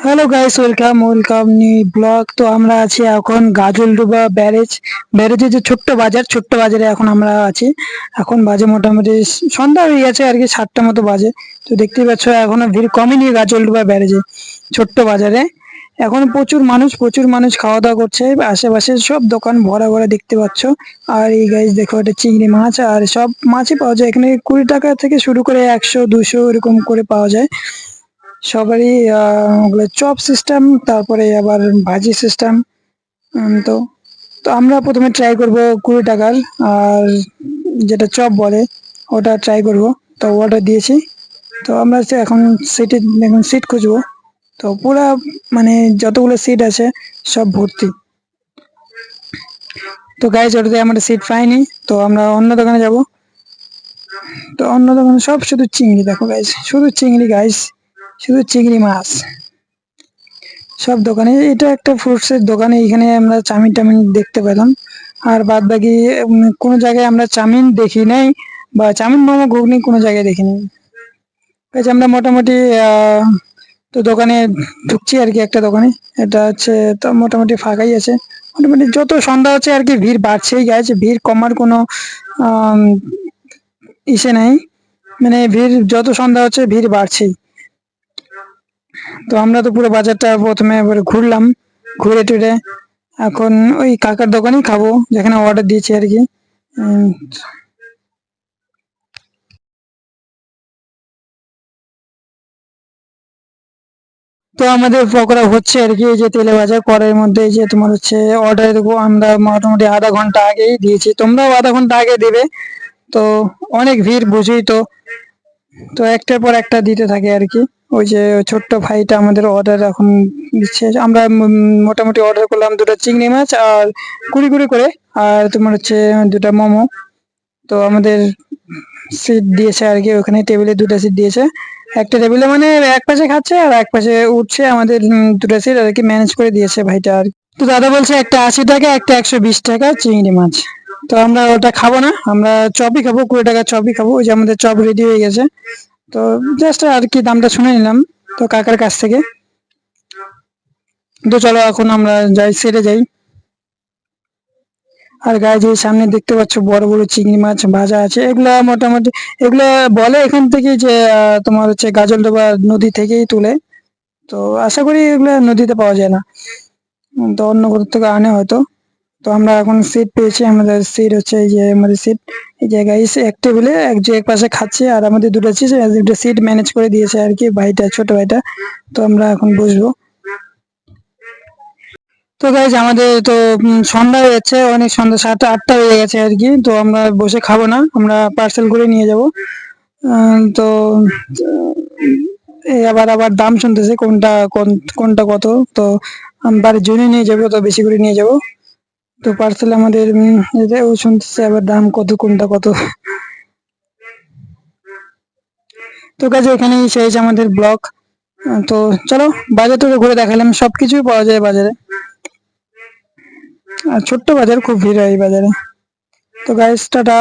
Hello guys, welcome new blog. তো আমরা আছি এখন গাজলডোবা ব্যারেজে যে ছোট্ট বাজারে এখন আমরা আছি। এখন বাজে মোটামুটি সন্ধ্যা হয়ে গেছে আর কি, 7টা মতো বাজে। তো দেখতেই পাচ্ছ এখনো ভিড় কমেনি গাজলডোবা ব্যারেজে, ছোট্ট বাজারে। এখন প্রচুর মানুষ খাওয়া দাওয়া করছে, আশেপাশে সব দোকান ভরা ভরা দেখতে পাচ্ছ। আর এই গাইস দেখো, এটা চিংড়ি মাছ, আর সব মাছই পাওয়া যায় এখানে। 20 টাকা থেকে শুরু করে 100 200 এরকম করে পাওয়া যায় সবারই। ওগুলো চপ সিস্টেম, তারপরে আবার ভাজি সিস্টেম। তো তো আমরা প্রথমে ট্রাই করব 20 টাকার, আর যেটা চপ বলে ওটা ট্রাই করব। তো অর্ডার দিয়েছি। তো আমরা এখন সিট খুঁজবো। তো পুরা মানে যতগুলো সিট আছে সব ভর্তি। তো গাইজ, ওটাতে আমরা সিট পাইনি, তো আমরা অন্য দোকানে যাব। তো অন্য দোকানে সব শুধু চিংড়ি, দেখো গাইজ, শুধু চিংড়ি গাইজ, শুধু চিংড়ি মাছ সব দোকানে। এটা একটা ফ্রুটস এর দোকানে, এখানে আমরা চাউমিন টামিন দেখতে পেলাম। আর বাদ বাকি কোনো জায়গায় আমরা চাউমিন দেখি নাই, বা চাউমিন মোমো ঘুগনি কোনো জায়গায় দেখিনি। বেশ, আমরা মোটামুটি তো দোকানে ঢুকছি আর কি, একটা দোকানে। এটা হচ্ছে, তো মোটামুটি ফাঁকাই আছে। মোটামুটি যত সন্ধ্যা হচ্ছে আর কি ভিড় বাড়ছেই গেছে, ভিড় কমার কোনো আহ ইসে নাই। মানে ভিড় যত সন্ধ্যা হচ্ছে ভিড় বাড়ছেই। তো আমরা তো পুরো বাজারটা প্রথমে এবার ঘুরলাম, ঘুরে টুরে এখন ওই কাকার দোকানেই খাবো, যেখানে অর্ডার দিয়েছি আর কি। উম, তো আমাদের পকোড়া হচ্ছে আর কি, এই যে তেলে ভাজা কড়াইয়ের মধ্যে। এই যে তোমার হচ্ছে অর্ডার দেবো আমরা মোটামুটি আধা ঘন্টা আগেই দিয়েছি, তোমরাও আধা ঘন্টা আগে দিবে। তো অনেক ভিড় বুঝেই তো। তো একটার পর একটা দিতে থাকে আর কি। ওই যে ছোট্ট ভাইটা আমাদের অর্ডার এখন দিচ্ছে। আমরা মোটামুটি অর্ডার করলাম দুটো চিংড়ি মাছ আর কুড়ি কুড়ি করে, আর তোমার হচ্ছে দুটা মোমো। তো আমাদের সিট দিয়েছে আর কি, ওখানে টেবিলে দুটো সিট দিয়েছে। একটা টেবিলে মানে এক পাশে খাচ্ছে আর এক পাশে উঠছে, আমাদের দুটো সিট আর কি ম্যানেজ করে দিয়েছে ভাইটা আর কি। তো দাদা বলছে একটা 80 টাকা, একটা 120 টাকা চিংড়ি মাছ। তো আমরা ওটা খাবো না, আমরা চপই খাবো, 20 টাকার চপই খাবো। ওই যে আমাদের চপ রেডি হয়ে গেছে। তো জাস্ট আর কি দামটা শুনে নিলাম তো কাকার কাছ থেকে। তো চলো এখন আমরা যাই, সেরে যাই। আর গায়ে যে সামনে দেখতে পাচ্ছ বড় বড় চিংড়ি মাছ ভাজা আছে, এগুলা মোটামুটি এগুলা বলে এখান থেকে যে তোমার হচ্ছে গাজলডোবা নদী থেকেই তুলে। তো আশা করি এগুলা নদীতে পাওয়া যায় না, তো অন্য কোথাও থেকে আনে হয়তো। তো আমরা এখন সিট পেয়েছি, আমাদের সিট হচ্ছে এই যে আমাদের সিট। এই জায়গায় এক টেবিলে এক পাশে খাচ্ছে, আর আমাদের দুটো সিট ম্যানেজ করে দিয়েছে আর কি ভাইটা, ছোট ভাইটা। তো আমরা এখন বসবো। তো গাইজ, আমাদের তো সন্ধ্যা হয়ে যাচ্ছে, অনেক সন্ধ্যা 7টা 8টা হয়ে গেছে আর কি। তো আমরা বসে খাবো না, আমরা পার্সেল করে নিয়ে যাব। তো এই আবার আবার দাম শুনতেছে কোনটা কত। তো বাড়ির জন্য নিয়ে যাবো, তো বেশি করে নিয়ে যাব। তো পার্সেল আমাদের ও শুনতেছে আবার দাম কত, কোনটা কত। তো কাজে এখানেই শেষ আমাদের ব্লগ। তো চলো, বাজার থেকে ঘুরে দেখালাম, সবকিছুই পাওয়া যায় বাজারে। আর ছোট্ট বাজার, খুব ভিড় হয় এই বাজারে। তো গাইস, টাটা।